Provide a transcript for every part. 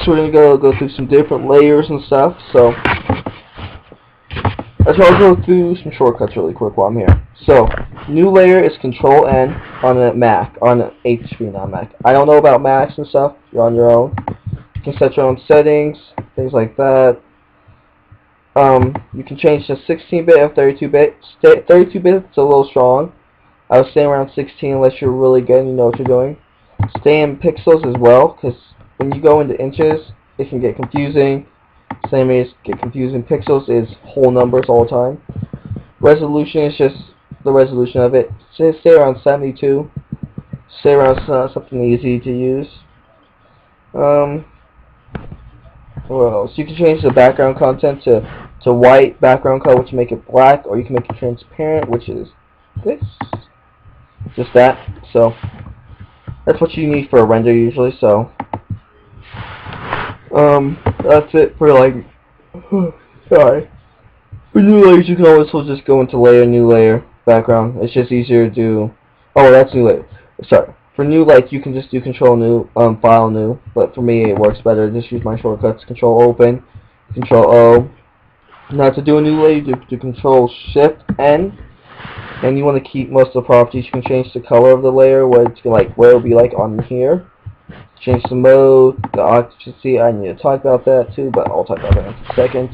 So we're gonna go through some different layers and stuff. So I'll go through some shortcuts really quick while I'm here. So new layer is Control N on a Mac, on an HP, not Mac. I don't know about Macs and stuff. You're on your own. You can set your own settings, things like that. You can change to 16-bit or 32-bit. 32-bit is a little strong. I would stay around 16 unless you're really good and you know what you're doing. Stay in pixels as well, because when you go into inches, it can get confusing. Same as get confusing. Pixels is whole numbers all the time. Resolution is just the resolution of it. Stay around 72. Stay around something easy to use. What else? You can change the background content to white background color, which make it black, or you can make it transparent, which is this. Just that. So that's what you need for a render usually. So that's it for like. Sorry. For new layers, you can always just go into layer, new layer, background. It's just easier to do. Oh, that's new layer. Sorry. For new, like, you can just do Control New, File New. But for me, it works better. Just use my shortcuts. Control Open, Control O. Now to do a new layer, you do Control Shift N. And you want to keep most of the properties. You can change the color of the layer, what it's like, what it'll be like on here. Change the mode, the occupancy. I need to talk about that too, but I'll talk about that in a second.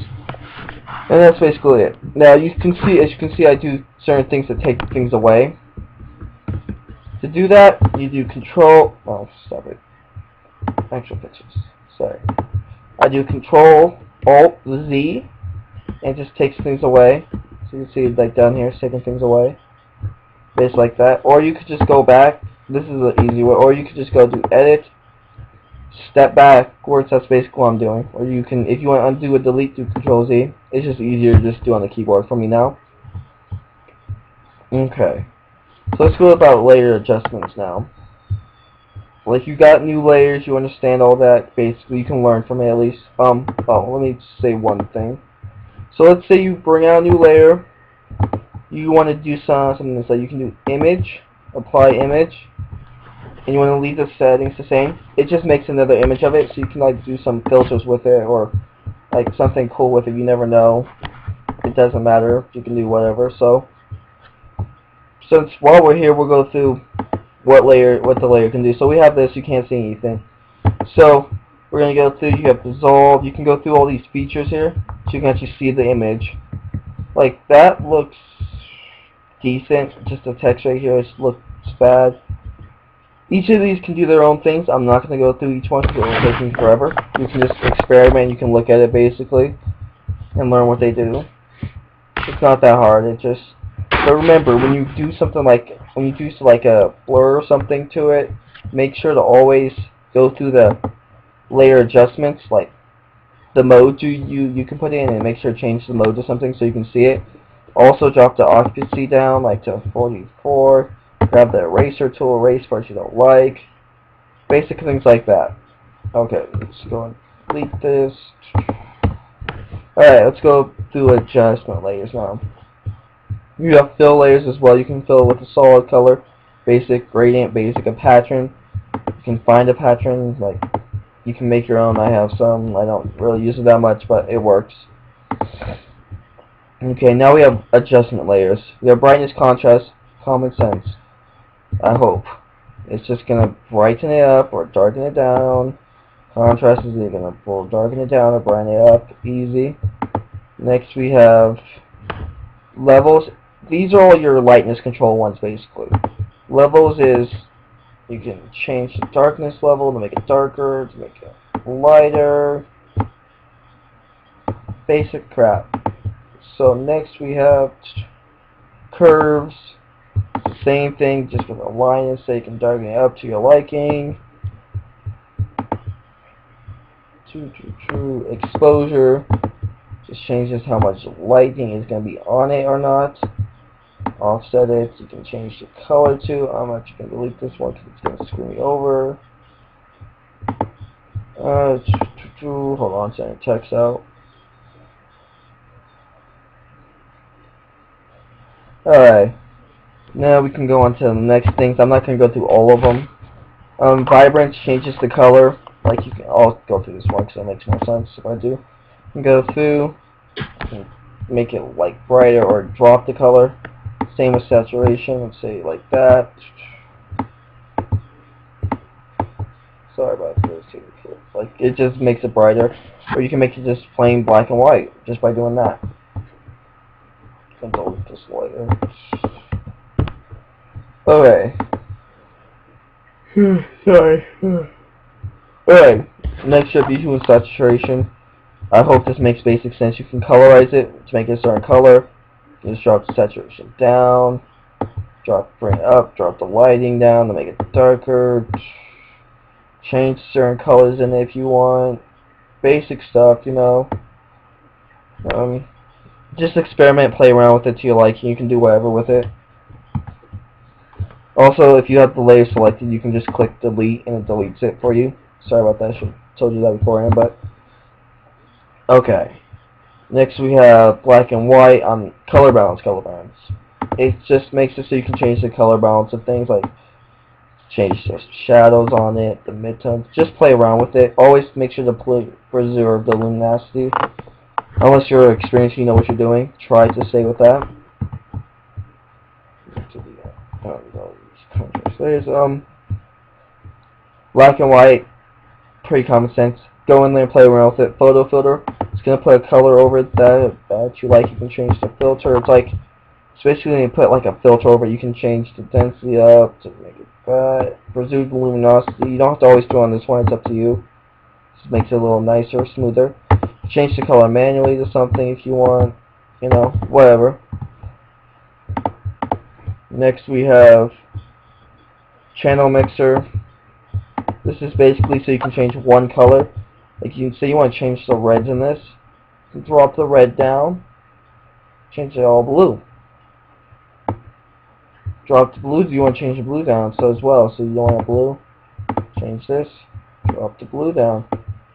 And that's basically it. Now you can see, as you can see, I do certain things that take things away. To do that, you do Control. Oh, stop it. Actual pictures. Sorry. I do Control Alt Z, and it just takes things away. So you can see, like down here, it's taking things away. Based like that. Or you could just go back. This is an easy way. Or you could just go do Edit, step backwards. That's basically what I'm doing. Or you can, if you want to undo or delete, do Control Z. It's just easier to just do on the keyboard for me now. Okay. So let's go about layer adjustments now. Well, if you got new layers, you understand all that. Basically, you can learn from it at least. Oh, let me say one thing. So let's say you bring out a new layer. You want to do something so you can do Image, Apply Image, and you want to leave the settings the same. It just makes another image of it, so you can like do some filters with it or like something cool with it. You never know. It doesn't matter. You can do whatever. So since while we're here, we'll go through what the layer can do. So we have this. You can't see anything. So we're gonna go through. You have dissolve. You can go through all these features here, so you can actually see the image. Like that looks decent. Just the text right here looks bad. Each of these can do their own things. I'm not going to go through each one because it will take me forever. You can just experiment. You can look at it basically and learn what they do. It's not that hard. It just. But remember, when you do something like a blur or something to it, make sure to always go through the layer adjustments, like the mode you can put in, and make sure to change the mode to something so you can see it. Also, drop the occupancy down like to 44. Grab the eraser tool, erase parts you don't like. Basic things like that. Okay, let's go and delete this. Alright, let's go through adjustment layers now. You have fill layers as well. You can fill with a solid color, basic, gradient, basic, a pattern. You can find a pattern, like you can make your own. I have some. I don't really use it that much, but it works. Okay, now we have adjustment layers. We have brightness, contrast, common sense. I hope. It's just going to brighten it up or darken it down. Contrast is either going to darken it down or brighten it up. Easy. Next we have levels. These are all your lightness control ones basically. Levels is you can change the darkness level to make it darker, to make it lighter. Basic crap. So next we have curves. Same thing, just with a line so you can darken it up to your liking. Exposure just changes how much lighting is going to be on it or not. Offset it, you can change the color to. I'm actually going to delete this one because it's going to screw me over. Hold on, sending text out. Alright. Now we can go on to the next things. I'm not going to go through all of them. Vibrance changes the color. Like you can, I'll go through this one because it makes more sense if I do. You can go through, and make it like brighter or drop the color. Same with saturation. Let's say like that. Sorry about this. Like it just makes it brighter, or you can make it just plain black and white just by doing that. And delete this layer. Okay. Sorry. Alright, next up, you do saturation. I hope this makes basic sense. You can colorize it to make it a certain color. You just drop the saturation down, bring it up, drop the lighting down to make it darker. Change certain colors in it if you want. Basic stuff, you know. Just experiment, play around with it to your liking. You can do whatever with it. Also, if you have the layer selected, you can just click delete and it deletes it for you. Sorry about that, I should have told you that beforehand, but okay. Next we have black and white on color balance. It just makes it so you can change the color balance of things, like change the shadows on it, the midtones. Just play around with it. Always make sure to preserve the luminosity. Unless you're experienced, you know what you're doing. Try to stay with that. Black and white, pretty common sense. Go in there and play around with it. Photo filter, it's gonna put a color over it that you like. You can change the filter. It's basically when you put like a filter over it, you can change the density up to make it fat. Preserve the luminosity. You don't have to always do it on this one. It's up to you. Just makes it a little nicer, smoother. Change the color manually to something if you want. You know, whatever. Next we have channel mixer. This is basically so you can change one color. Like you say you want to change the reds in this. You drop the red down. Change it all blue. Drop the blue. You want to change the blue down so as well. So you don't want blue. Change this. Drop the blue down.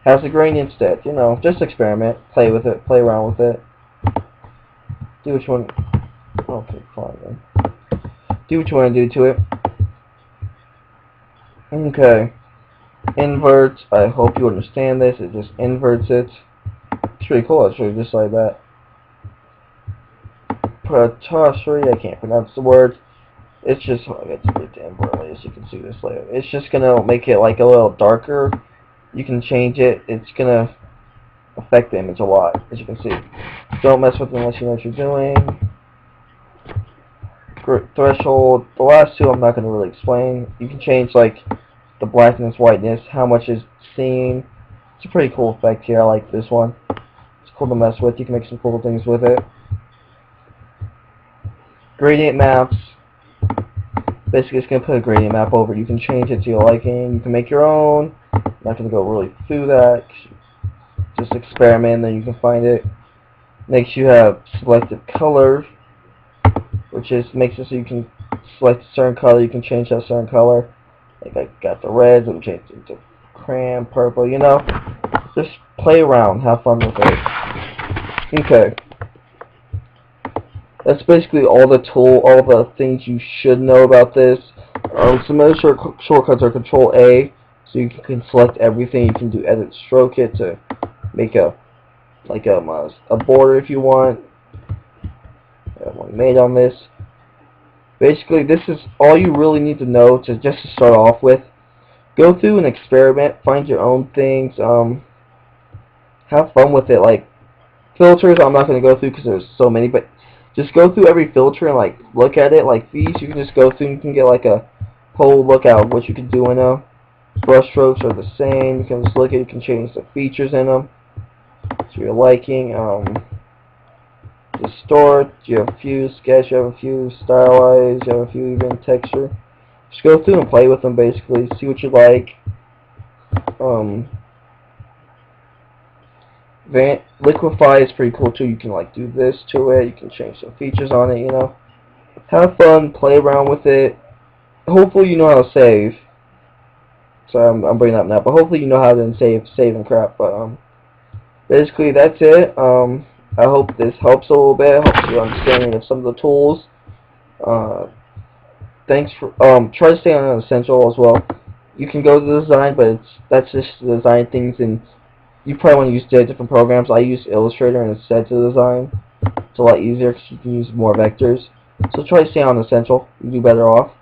Has a gradient instead. You know, just experiment. Play with it. Play around with it. Do what you want. Okay, fine then. Do what you want to do to it. Okay. Inverts. I hope you understand this. It just inverts it. It's pretty cool actually, just like that. Protoshery, I can't pronounce the word. It's just, I got to get the invert layer so you can see this layer. It's just gonna make it like a little darker. You can change it. It's gonna affect the image a lot, as you can see. Don't mess with it unless you know what you're doing. Threshold. The last two I'm not gonna really explain. You can change like the blackness, whiteness, how much is seen. It's a pretty cool effect here. I like this one. It's cool to mess with. You can make some cool things with it. Gradient maps. Basically, it's going to put a gradient map over it. You can change it to your liking. You can make your own. I'm not going to go really through that. Just experiment, then you can find it. Next, you have selective color, which is makes it so you can select a certain color. You can change that certain color. Like I got the reds, and change it to crayon, purple. You know, just play around, have fun with it. Okay. That's basically all the things you should know about this. Some other shortcuts are Control A, so you can select everything. You can do Edit Stroke it to make a border if you want. I have one made on this. Basically, this is all you really need to know to start off with. Go through and experiment, find your own things. Have fun with it. Like filters, I'm not going to go through because there's so many, but just go through every filter and like look at it. Like these, you can just go through and you can get like a whole look at what you can do in them. Brush strokes are the same. You can just look at it. You can change the features in them to your liking. Distort, you have a few. Sketch, you have a few. Stylize, you have a few. Even texture. Just go through and play with them basically. See what you like. Liquify is pretty cool too. You can like do this to it. You can change some features on it. You know, have fun, play around with it. Hopefully you know how to save. Sorry, I'm bringing up now, but hopefully you know how to save and crap. But basically that's it. I hope this helps a little bit. Helps your understanding of some of the tools. Thanks for try to stay on Essential as well. you can go to the design, but that's just to design things, and you probably want to use different programs. I use Illustrator instead to design. It's a lot easier because you can use more vectors. So try to stay on Essential. You do better off.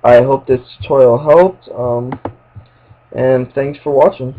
I hope this tutorial helped, and thanks for watching.